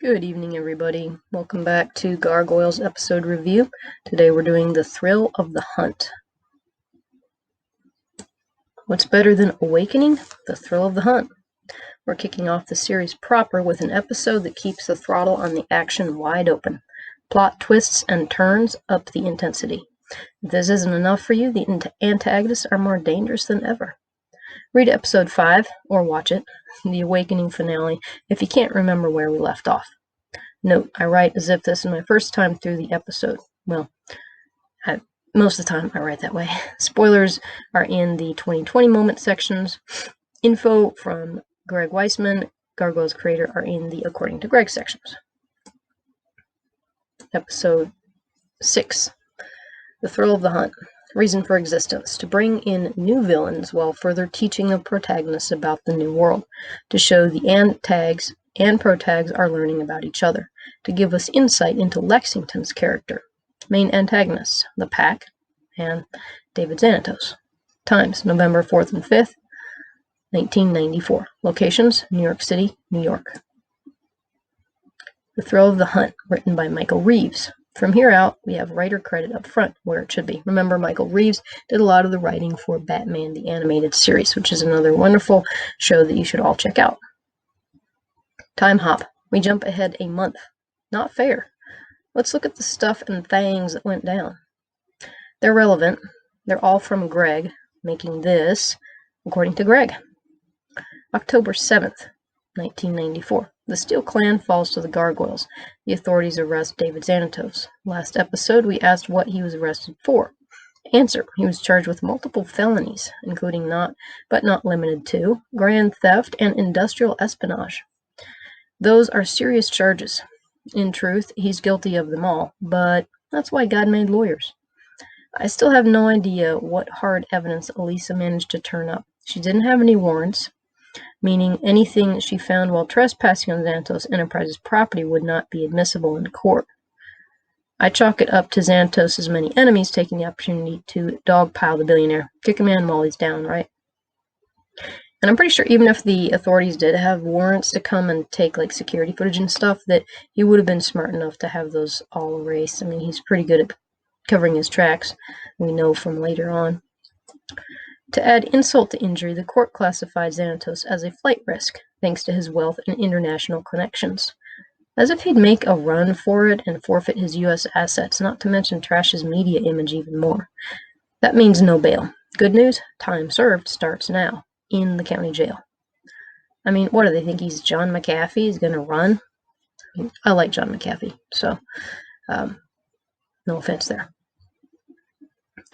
Good evening, everybody. Welcome back to Gargoyles episode review. Today we're doing The Thrill of the Hunt. What's better than awakening? The thrill of the hunt. We're kicking off the series proper with an episode that keeps the throttle on the action wide open. Plot twists and turns up the intensity. If this isn't enough for you, the antagonists are more dangerous than ever. Read episode 5, or watch it, the Awakening finale, if you can't remember where we left off. Note, I write as if this is my first time through the episode. Well, most of the time I write that way. Spoilers are in the 2020 moment sections. Info from Greg Weisman, Gargoyles creator, are in the According to Greg sections. Episode 6, The Thrill of the Hunt. Reason for existence: to bring in new villains while further teaching the protagonists about the new world, to show the antags and protags are learning about each other, to give us insight into Lexington's character. Main antagonists: the Pack and David Xanatos. Times: November 4th and 5th, 1994. Locations: New York City, New York. The Thrill of the Hunt, written by Michael Reeves. From here out, we have writer credit up front, where it should be. Remember, Michael Reeves did a lot of the writing for Batman the Animated Series, which is another wonderful show that you should all check out. Time hop. We jump ahead a month. Not fair. Let's look at the stuff and things that went down. They're relevant. They're all from Greg, making this According to Greg. October 7th, 1994. The Steel Clan falls to the Gargoyles. The authorities arrest David Xanatos. Last episode, we asked what he was arrested for. Answer: he was charged with multiple felonies, including but not limited to grand theft and industrial espionage. Those are serious charges. In truth, he's guilty of them all, but that's why God made lawyers. I still have no idea what hard evidence Elisa managed to turn up. She didn't have any warrants, meaning anything she found while trespassing on Xanatos Enterprises property would not be admissible in court. I chalk it up to Xanatos' many enemies taking the opportunity to dogpile the billionaire. Kick a man while he's down, right? And I'm pretty sure even if the authorities did have warrants to come and take security footage and stuff, that he would have been smart enough to have those all erased. I mean, he's pretty good at covering his tracks, we know from later on. To add insult to injury, the court classified Xanatos as a flight risk, thanks to his wealth and international connections. As if he'd make a run for it and forfeit his U.S. assets, not to mention trash his media image even more. That means no bail. Good news, time served starts now, in the county jail. I mean, what do they think? He's John McAfee? He's going to run? I like John McAfee, so no offense there.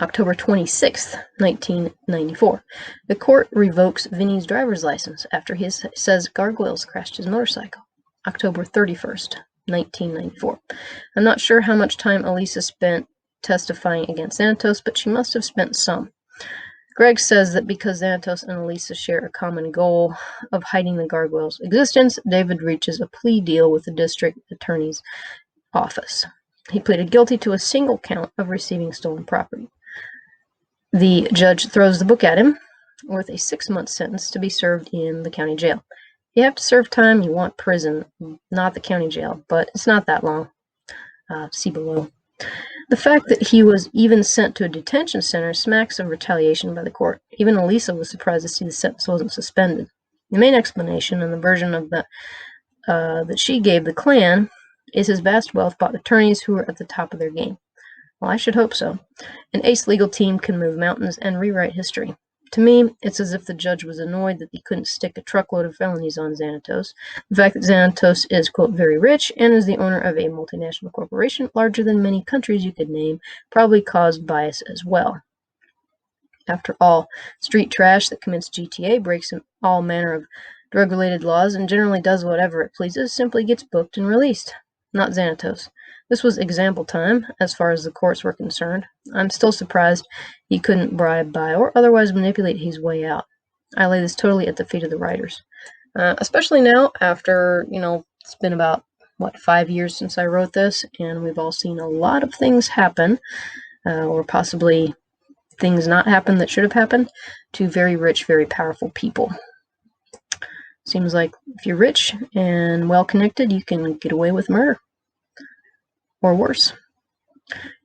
October 26th, 1994. The court revokes Vinny's driver's license after he says Gargoyles crashed his motorcycle. October 31st, 1994. I'm not sure how much time Elisa spent testifying against Xanatos, but she must have spent some. Greg says that because Xanatos and Elisa share a common goal of hiding the Gargoyles' existence, David reaches a plea deal with the district attorney's office. He pleaded guilty to a single count of receiving stolen property. The judge throws the book at him with a 6-month sentence to be served in the county jail. If you have to serve time, you want prison, not the county jail, but it's not that long. See below. The fact that he was even sent to a detention center smacks of retaliation by the court. Even Elisa was surprised to see the sentence wasn't suspended. The main explanation, and the version of that she gave the Klan, is his vast wealth bought attorneys who are at the top of their game. Well, I should hope so. An ace legal team can move mountains and rewrite history. To me, it's as if the judge was annoyed that he couldn't stick a truckload of felonies on Xanatos. The fact that Xanatos is, quote, very rich and is the owner of a multinational corporation larger than many countries you could name probably caused bias as well. After all, street trash that commits GTA, breaks all manner of drug-related laws, and generally does whatever it pleases simply gets booked and released. Not Xanatos. This was example time, as far as the courts were concerned. I'm still surprised he couldn't bribe, buy, or otherwise manipulate his way out. I lay this totally at the feet of the writers. Especially now, after, it's been about, 5 years since I wrote this, and we've all seen a lot of things happen, or possibly things not happen that should have happened, to very rich, very powerful people. Seems like if you're rich and well-connected, you can get away with murder. Or worse.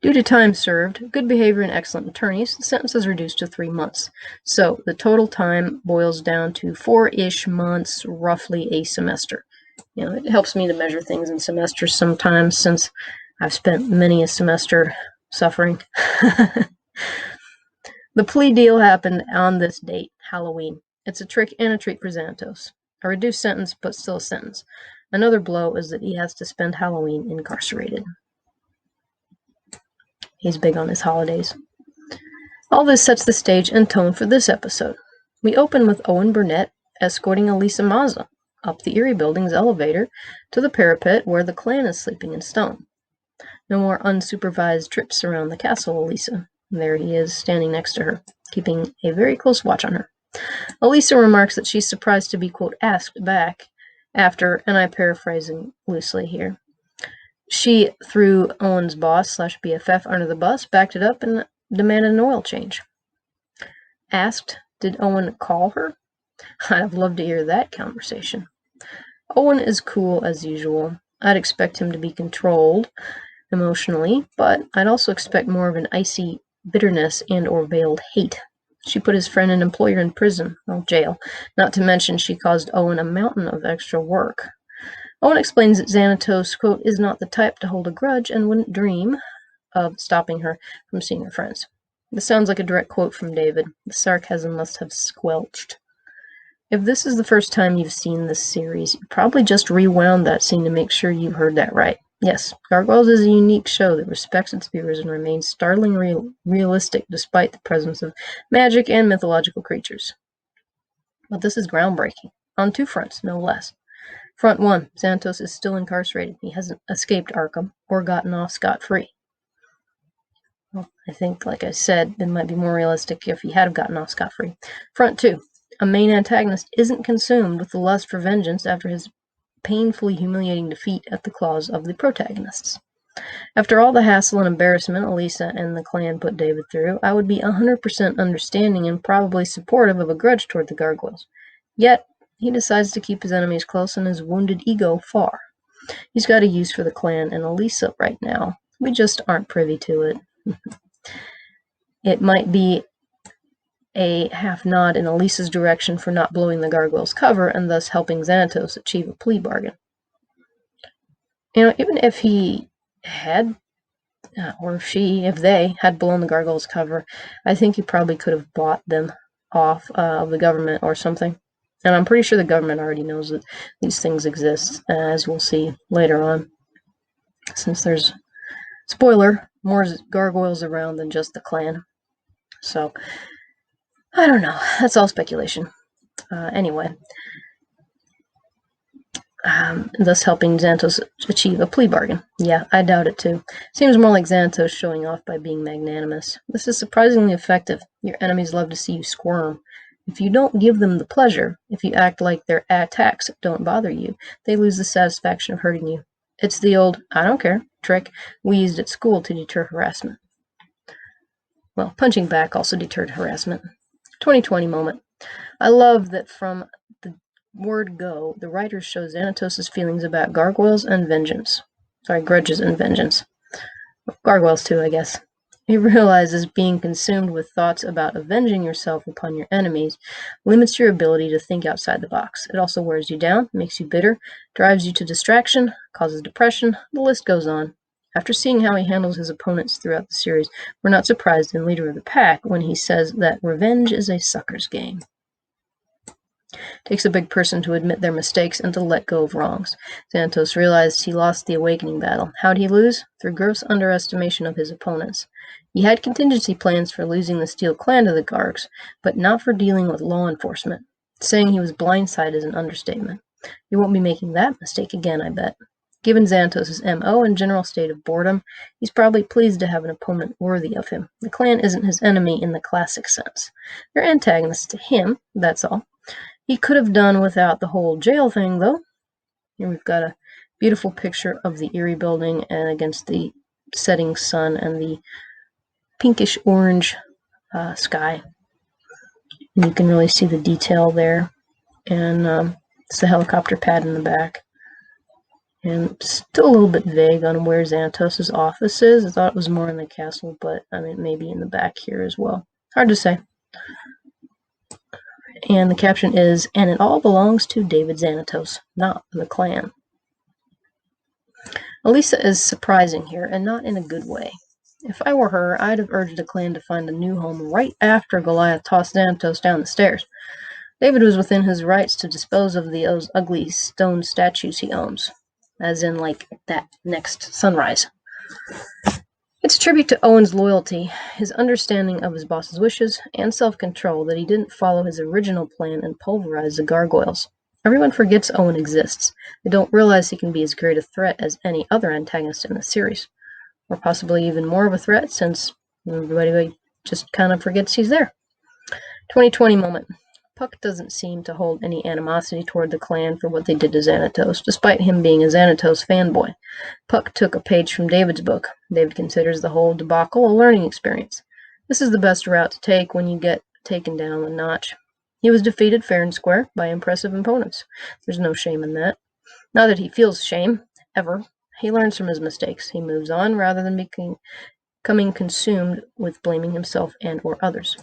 Due to time served, good behavior, and excellent attorneys, the sentence is reduced to 3 months. So the total time boils down to 4-ish months, roughly a semester. It helps me to measure things in semesters sometimes, since I've spent many a semester suffering. The plea deal happened on this date, Halloween. It's a trick and a treat for Xanatos. A reduced sentence, but still a sentence. Another blow is that he has to spend Halloween incarcerated. He's big on his holidays. All this sets the stage and tone for this episode. We open with Owen Burnett escorting Elisa Mazza up the Erie Building's elevator to the parapet where the clan is sleeping in stone. No more unsupervised trips around the castle, Elisa. There he is, standing next to her, keeping a very close watch on her. Elisa remarks that she's surprised to be, quote, asked back after, and I'm paraphrasing loosely here. She threw Owen's boss/BFF under the bus, backed it up, and demanded an oil change. Asked, did Owen call her? I'd have loved to hear that conversation. Owen is cool as usual. I'd expect him to be controlled emotionally, but I'd also expect more of an icy bitterness and or veiled hate. She put his friend and employer in prison, jail, not to mention she caused Owen a mountain of extra work. Owen explains that Xanatos, quote, is not the type to hold a grudge and wouldn't dream of stopping her from seeing her friends. This sounds like a direct quote from David. The sarcasm must have squelched. If this is the first time you've seen this series, you probably just rewound that scene to make sure you heard that right. Yes, Gargoyles is a unique show that respects its viewers and remains startlingly realistic despite the presence of magic and mythological creatures. But this is groundbreaking, on 2 fronts, no less. Front 1, Xanatos is still incarcerated. He hasn't escaped Arkham or gotten off scot-free. Well, I think, like I said, it might be more realistic if he had gotten off scot-free. Front 2, a main antagonist isn't consumed with the lust for vengeance after his painfully humiliating defeat at the claws of the protagonists. After all the hassle and embarrassment Elisa and the clan put David through, I would be 100% understanding and probably supportive of a grudge toward the Gargoyles. Yet, he decides to keep his enemies close and his wounded ego far. He's got a use for the clan and Elisa right now. We just aren't privy to it. It might be a half nod in Elisa's direction for not blowing the Gargoyles' cover and thus helping Xanatos achieve a plea bargain. Even if he had, or if they had blown the Gargoyles' cover, I think he probably could have bought them off of the government or something. And I'm pretty sure the government already knows that these things exist, as we'll see later on. Since there's, spoiler, more Gargoyles around than just the clan. So, I don't know. That's all speculation. Anyway. Thus helping Xanatos achieve a plea bargain. Yeah, I doubt it too. Seems more like Xanatos showing off by being magnanimous. This is surprisingly effective. Your enemies love to see you squirm. If you don't give them the pleasure, if you act like their attacks don't bother you, they lose the satisfaction of hurting you. It's the old, I don't care, trick we used at school to deter harassment. Well, punching back also deterred harassment. 2020 moment. I love that from the word go, the writers show Xanatos' feelings about gargoyles and vengeance. Grudges and vengeance. Gargoyles too, I guess. He realizes being consumed with thoughts about avenging yourself upon your enemies limits your ability to think outside the box. It also wears you down, makes you bitter, drives you to distraction, causes depression, the list goes on. After seeing how he handles his opponents throughout the series, we're not surprised in Leader of the Pack when he says that revenge is a sucker's game. Takes a big person to admit their mistakes and to let go of wrongs. Xanatos realized he lost the awakening battle. How'd he lose? Through gross underestimation of his opponents. He had contingency plans for losing the Steel Clan to the Gargs, but not for dealing with law enforcement. Saying he was blindsided is an understatement. He won't be making that mistake again, I bet. Given Xanatos' MO and general state of boredom, he's probably pleased to have an opponent worthy of him. The clan isn't his enemy in the classic sense. They're antagonists to him, that's all. He could have done without the whole jail thing, though. Here we've got a beautiful picture of the Erie building and against the setting sun and the pinkish-orange sky. And you can really see the detail there. And It's the helicopter pad in the back. And still a little bit vague on where Xanatos' office is. I thought it was more in the castle, but I mean, maybe in the back here as well. Hard to say. And the caption is, "And it all belongs to David Xanatos, not the clan." Elisa is surprising here, and not in a good way. If I were her, I'd have urged the clan to find a new home right after Goliath tossed Xanatos down the stairs. David was within his rights to dispose of those ugly stone statues he owns. As in, like, that next sunrise. It's a tribute to Owen's loyalty, his understanding of his boss's wishes, and self-control that he didn't follow his original plan and pulverize the Gargoyles. Everyone forgets Owen exists. They don't realize he can be as great a threat as any other antagonist in the series. Or possibly even more of a threat, since everybody just kind of forgets he's there. 2020 moment. Puck doesn't seem to hold any animosity toward the clan for what they did to Xanatos, despite him being a Xanatos fanboy. Puck took a page from David's book. David considers the whole debacle a learning experience. This is the best route to take when you get taken down a notch. He was defeated fair and square by impressive opponents. There's no shame in that. Not that he feels shame, ever. He learns from his mistakes. He moves on rather than becoming consumed with blaming himself and or others.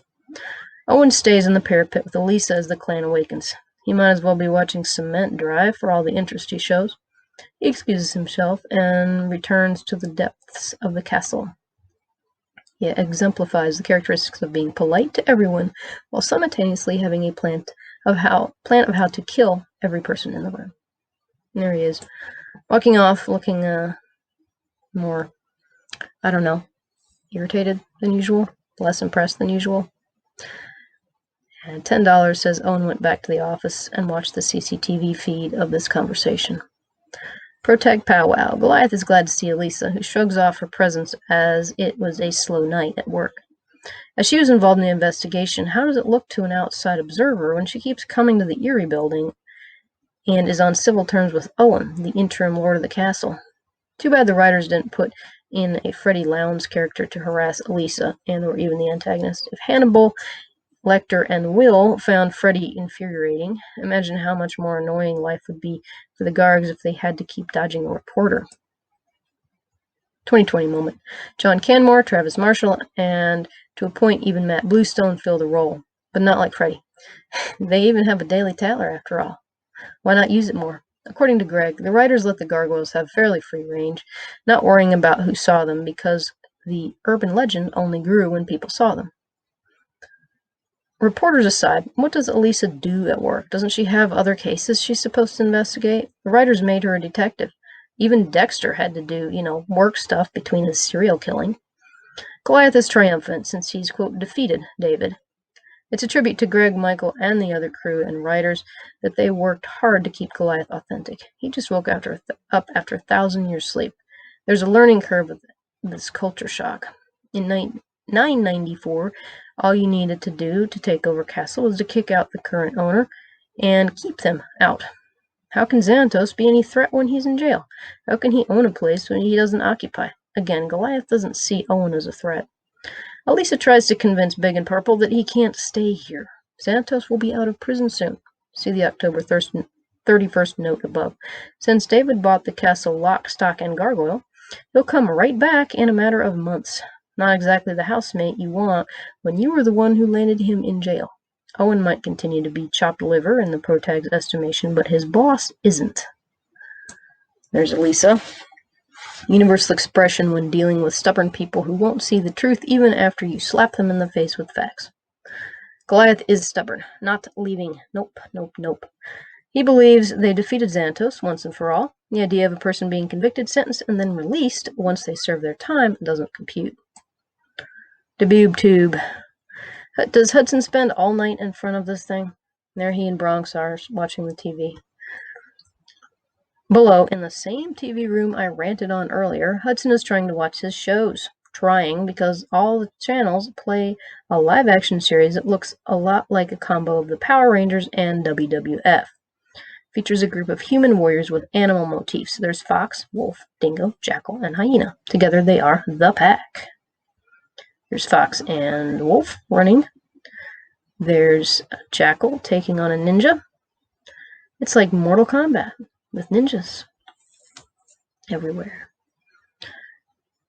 Owen stays in the parapet with Elisa as the clan awakens. He might as well be watching cement dry for all the interest he shows. He excuses himself and returns to the depths of the castle. He exemplifies the characteristics of being polite to everyone while simultaneously having a plan of how to kill every person in the room. And there he is, walking off, looking more, I don't know, irritated than usual, less impressed than usual. And $10 says Owen went back to the office and watched the CCTV feed of this conversation. Protag powwow. Goliath is glad to see Elisa, who shrugs off her presence as it was a slow night at work. As she was involved in the investigation, how does it look to an outside observer when she keeps coming to the Erie building and is on civil terms with Owen, the interim lord of the castle? Too bad the writers didn't put in a Freddie Lowndes character to harass Elisa and or even the antagonist. If Hannibal, Lecter, and Will found Freddie infuriating, imagine how much more annoying life would be for the Gargs if they had to keep dodging a reporter. 2020 moment. John Canmore, Travis Marshall, and to a point even Matt Bluestone fill the role, but not like Freddie. They even have a daily tattler after all. Why not use it more? According to Greg, the writers let the Gargoyles have fairly free range, not worrying about who saw them because the urban legend only grew when people saw them. Reporters aside, what does Elisa do at work? Doesn't she have other cases she's supposed to investigate? The writers made her a detective. Even Dexter had to do, work stuff between his serial killing. Goliath is triumphant since he's, quote, defeated David. It's a tribute to Greg, Michael, and the other crew and writers that they worked hard to keep Goliath authentic. He just woke up after 1,000 years' sleep. There's a learning curve with this culture shock. In 994, all you needed to do to take over Castle was to kick out the current owner and keep them out. How can Xanatos be any threat when he's in jail? How can he own a place when he doesn't occupy? Again, Goliath doesn't see Owen as a threat. Elisa tries to convince Big and Purple that he can't stay here. Xanatos will be out of prison soon. See the October 31st note above. Since David bought the castle lock, stock, and gargoyle, he'll come right back in a matter of months. Not exactly the housemate you want when you were the one who landed him in jail. Owen might continue to be chopped liver in the Protag's estimation, but his boss isn't. There's Elisa. Universal expression when dealing with stubborn people who won't see the truth even after you slap them in the face with facts. Goliath is stubborn, not leaving. Nope. He believes they defeated Xanatos once and for all. The idea of a person being convicted, sentenced, and then released once they serve their time doesn't compute. Deboob tube. Does Hudson spend all night in front of this thing? There he and Bronx are watching the TV. Below, in the same TV room I ranted on earlier, Hudson is trying to watch his shows. Trying because all the channels play a live-action series that looks a lot like a combo of the Power Rangers and WWF. Features a group of human warriors with animal motifs. There's fox, wolf, dingo, jackal, and hyena. Together they are the pack. There's Fox and Wolf running. There's Jackal taking on a ninja. It's like Mortal Kombat with ninjas everywhere.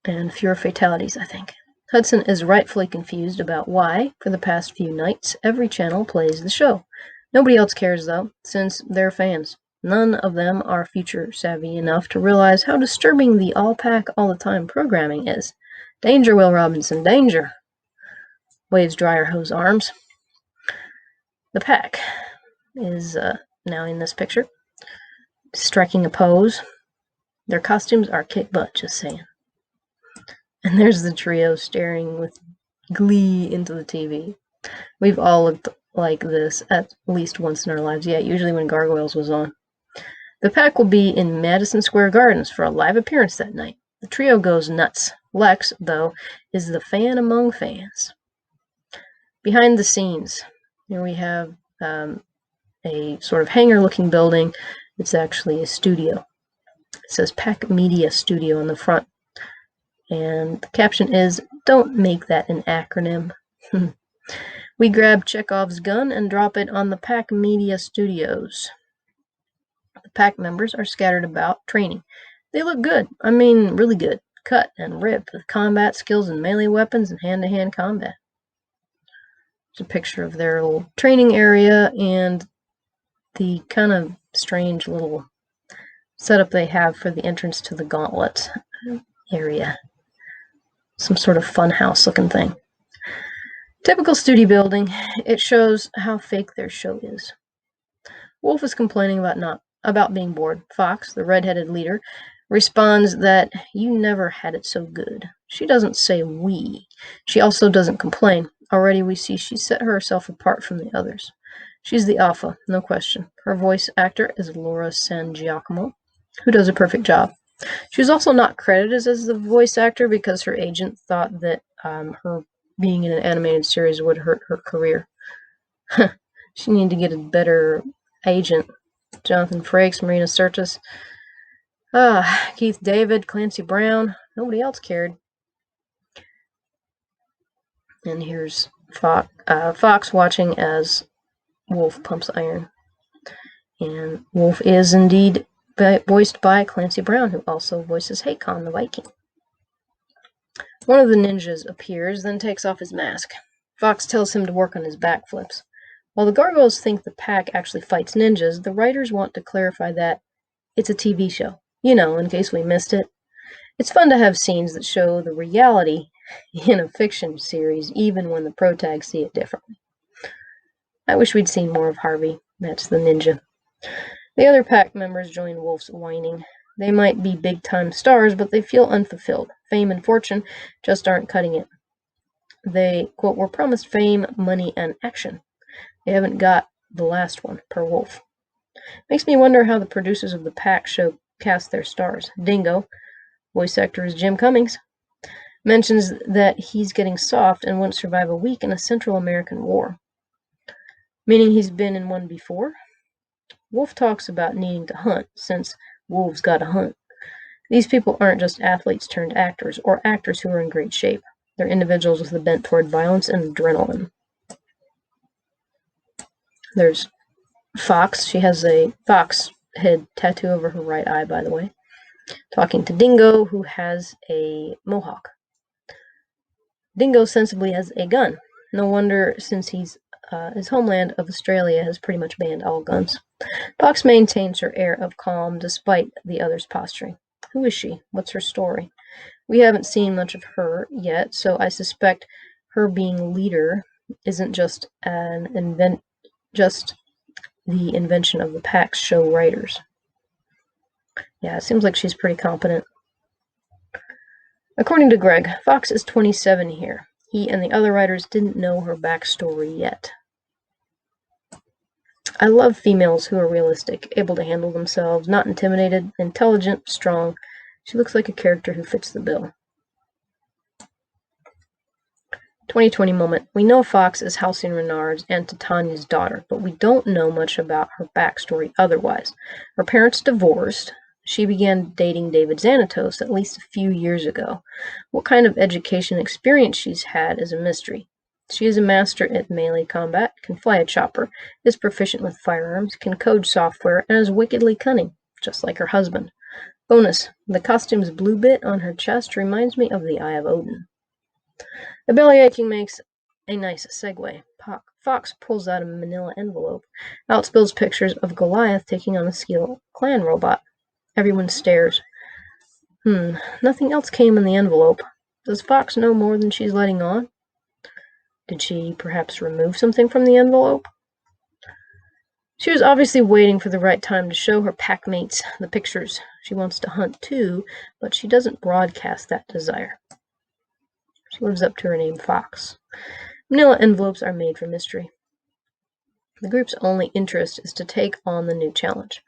And fewer fatalities, I think. Hudson is rightfully confused about why, for the past few nights, every channel plays the show. Nobody else cares, though, since they're fans. None of them are future-savvy enough to realize how disturbing the all-pack, all-the-time programming is. Danger, Will Robinson, danger! Waves dryer hose arms. The pack is now in this picture, striking a pose. Their costumes are kick butt, just saying. And there's the trio staring with glee into the TV. We've all looked like this at least once in our lives. Yeah, usually when Gargoyles was on. The pack will be in Madison Square Gardens for a live appearance that night. The trio goes nuts. Lex, though, is the fan among fans. Behind the scenes, here we have a sort of hangar-looking building. It's actually a studio. It says Pack Media Studio on the front. And the caption is, "Don't make that an acronym." We grab Chekhov's gun and drop it on the Pack Media Studios. The Pack members are scattered about, training. They look good. I mean, really good. Cut and ripped with combat skills and melee weapons and hand-to-hand combat. It's a picture of their little training area and the kind of strange little setup they have for the entrance to the gauntlet area. Some sort of fun house looking thing. Typical studio building. It shows how fake their show is. Wolf is complaining about being bored. Fox, the red-headed leader, responds that you never had it so good. She doesn't say we. She also doesn't complain. Already we see she set herself apart from the others. She's the alpha, no question. Her voice actor is Laura San Giacomo, who does a perfect job. She was also not credited as the voice actor because her agent thought that her being in an animated series would hurt her career. She needed to get a better agent. Jonathan Frakes, Marina Sirtis, Keith David, Clancy Brown. Nobody else cared. And here's Fox watching as Wolf pumps iron. And Wolf is indeed voiced by Clancy Brown, who also voices Hakon the Viking. One of the ninjas appears, then takes off his mask. Fox tells him to work on his backflips. While the Gargoyles think the pack actually fights ninjas, the writers want to clarify that it's a TV show. You know, in case we missed it. It's fun to have scenes that show the reality in a fiction series, even when the protags see it differently. I wish we'd seen more of Harvey. That's the ninja. The other pack members join Wolf's whining. They might be big-time stars, but they feel unfulfilled. Fame and fortune just aren't cutting it. They, quote, were promised fame, money, and action. They haven't got the last one, per Wolf. Makes me wonder how the producers of the pack show cast their stars. Dingo, voice actor is Jim Cummings, mentions that he's getting soft and wouldn't survive a week in a Central American war. Meaning he's been in one before? Wolf talks about needing to hunt, since wolves gotta hunt. These people aren't just athletes turned actors, or actors who are in great shape. They're individuals with a bent toward violence and adrenaline. There's Fox. She has a fox head tattoo over her right eye, by the way. Talking to Dingo, who has a mohawk. Dingo sensibly has a gun. No wonder, since his homeland of Australia has pretty much banned all guns. Fox maintains her air of calm despite the others' posturing. Who is she? What's her story? We haven't seen much of her yet, so I suspect her being leader isn't just the invention of the pack's show writers. Yeah, it seems like she's pretty competent. According to Greg, Fox is 27 here. He and the other writers didn't know her backstory yet. I love females who are realistic, able to handle themselves, not intimidated, intelligent, strong. She looks like a character who fits the bill. 2020 moment. We know Fox is Halcyon Renard's and Titania's daughter, but we don't know much about her backstory otherwise. Her parents divorced. She began dating David Xanatos at least a few years ago. What kind of education experience she's had is a mystery. She is a master at melee combat, can fly a chopper, is proficient with firearms, can code software, and is wickedly cunning, just like her husband. Bonus: the costume's blue bit on her chest reminds me of the Eye of Odin. The bellyaching makes a nice segue. Fox pulls out a manila envelope. Out spills pictures of Goliath taking on the Skeel clan robot. Everyone stares. Nothing else came in the envelope. Does Fox know more than she's letting on? Did she perhaps remove something from the envelope? She was obviously waiting for the right time to show her packmates the pictures. She wants to hunt too, but she doesn't broadcast that desire. She lives up to her name, Fox. Manila envelopes are made for mystery. The group's only interest is to take on the new challenge.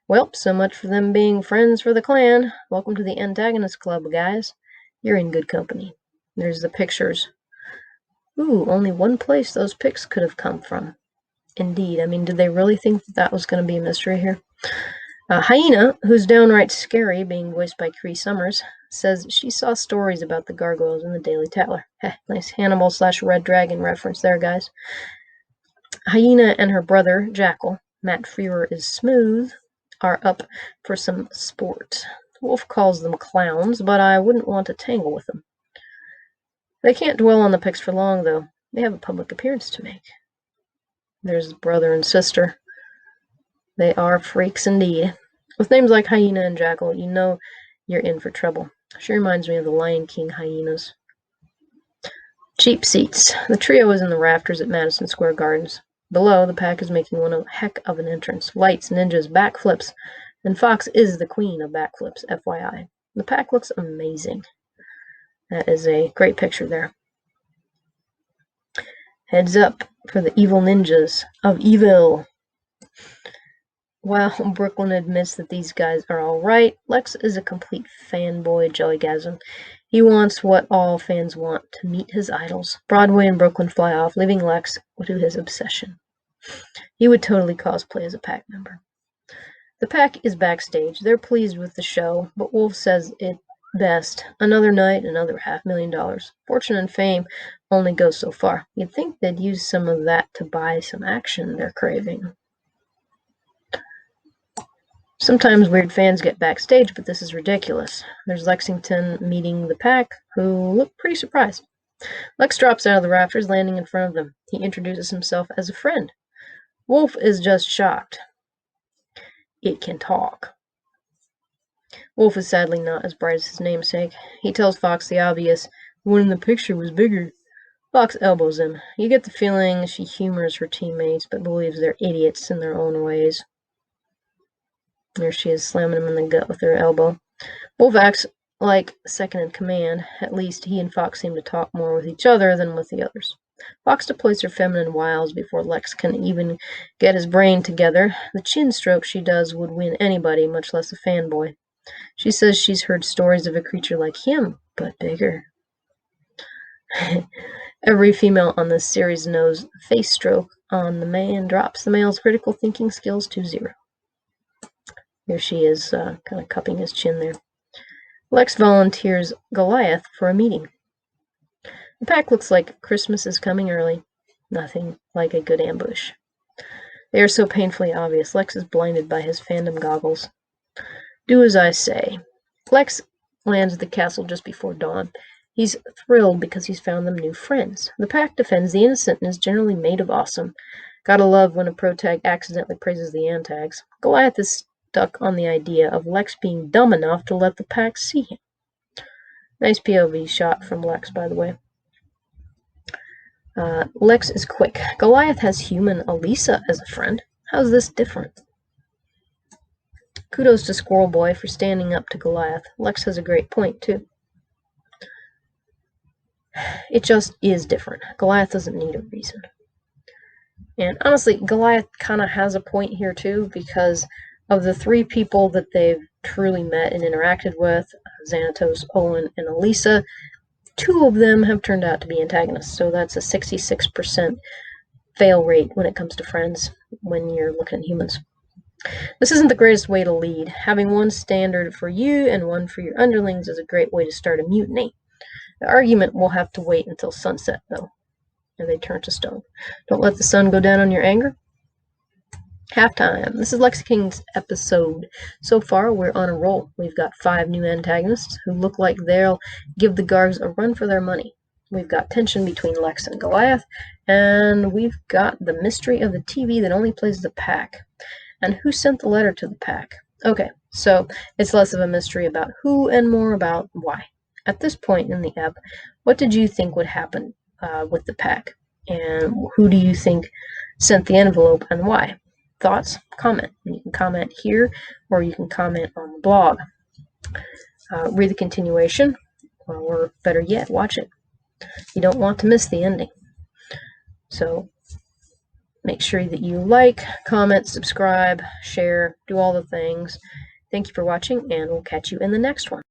Well, so much for them being friends for the clan. Welcome to the Antagonist Club, guys. You're in good company. There's the pictures. Ooh, only one place those pics could have come from. Indeed. I mean, did they really think that was going to be a mystery here? Hyena, who's downright scary, being voiced by Cree Summers, says she saw stories about the gargoyles in the Daily Tattler. Nice Hannibal/Red Dragon reference there, guys. Hyena and her brother, Jackal, Matt Frewer is smooth, are up for some sport. Wolf calls them clowns, but I wouldn't want to tangle with them. They can't dwell on the pics for long, though. They have a public appearance to make. There's brother and sister. They are freaks indeed. With names like Hyena and Jackal, you know you're in for trouble. She reminds me of the Lion King hyenas. Cheap seats. The trio is in the rafters at Madison Square Gardens. Below, the pack is making one heck of an entrance. Lights, ninjas, backflips. And Fox is the queen of backflips, FYI. The pack looks amazing. That is a great picture there. Heads up for the evil ninjas of evil. While Brooklyn admits that these guys are alright, Lex is a complete fanboy joygasm. He wants what all fans want, to meet his idols. Broadway and Brooklyn fly off, leaving Lex to his obsession. He would totally cosplay as a pack member. The pack is backstage. They're pleased with the show, but Wolf says it best. Another night, another $500,000. Fortune and fame only go so far. You'd think they'd use some of that to buy some action they're craving. Sometimes weird fans get backstage, but this is ridiculous. There's Lexington meeting the pack, who look pretty surprised. Lex drops out of the rafters, landing in front of them. He introduces himself as a friend. Wolf is just shocked. It can talk. Wolf is sadly not as bright as his namesake. He tells Fox the obvious, the one in the picture was bigger. Fox elbows him. You get the feeling she humors her teammates, but believes they're idiots in their own ways. There she is, slamming him in the gut with her elbow. Wolf acts like second in command. At least he and Fox seem to talk more with each other than with the others. Fox deploys her feminine wiles before Lex can even get his brain together. The chin stroke she does would win anybody, much less a fanboy. She says she's heard stories of a creature like him, but bigger. Every female on this series knows the face stroke on the man drops the male's critical thinking skills to zero. Here she is, kind of cupping his chin there. Lex volunteers Goliath for a meeting. The pack looks like Christmas is coming early. Nothing like a good ambush. They are so painfully obvious. Lex is blinded by his fandom goggles. Do as I say. Lex lands at the castle just before dawn. He's thrilled because he's found them new friends. The pack defends the innocent and is generally made of awesome. Gotta love when a protag accidentally praises the antags. Goliath is stuck on the idea of Lex being dumb enough to let the pack see him. Nice POV shot from Lex, by the way. Lex is quick. Goliath has human Elisa as a friend. How's this different? Kudos to Squirrel Boy for standing up to Goliath. Lex has a great point, too. It just is different. Goliath doesn't need a reason. And honestly, Goliath kind of has a point here, too, because of the three people that they've truly met and interacted with, Xanatos, Owen, and Elisa, 2 of them have turned out to be antagonists, so that's a 66% fail rate when it comes to friends when you're looking at humans. This isn't the greatest way to lead. Having one standard for you and one for your underlings is a great way to start a mutiny. The argument will have to wait until sunset, though. and they turn to stone. Don't let the sun go down on your anger. Halftime. This is Lexi King's episode. So far, we're on a roll. We've got 5 new antagonists who look like they'll give the Gargs a run for their money. We've got tension between Lex and Goliath, and we've got the mystery of the TV that only plays the pack. And who sent the letter to the pack? Okay, so it's less of a mystery about who and more about why. At this point in the ep, what did you think would happen with the pack? And who do you think sent the envelope and why? Thoughts? Comment. And you can comment here or you can comment on the blog. Read the continuation, or better yet, watch it. You don't want to miss the ending. So make sure that you like, comment, subscribe, share, do all the things. Thank you for watching, and we'll catch you in the next one.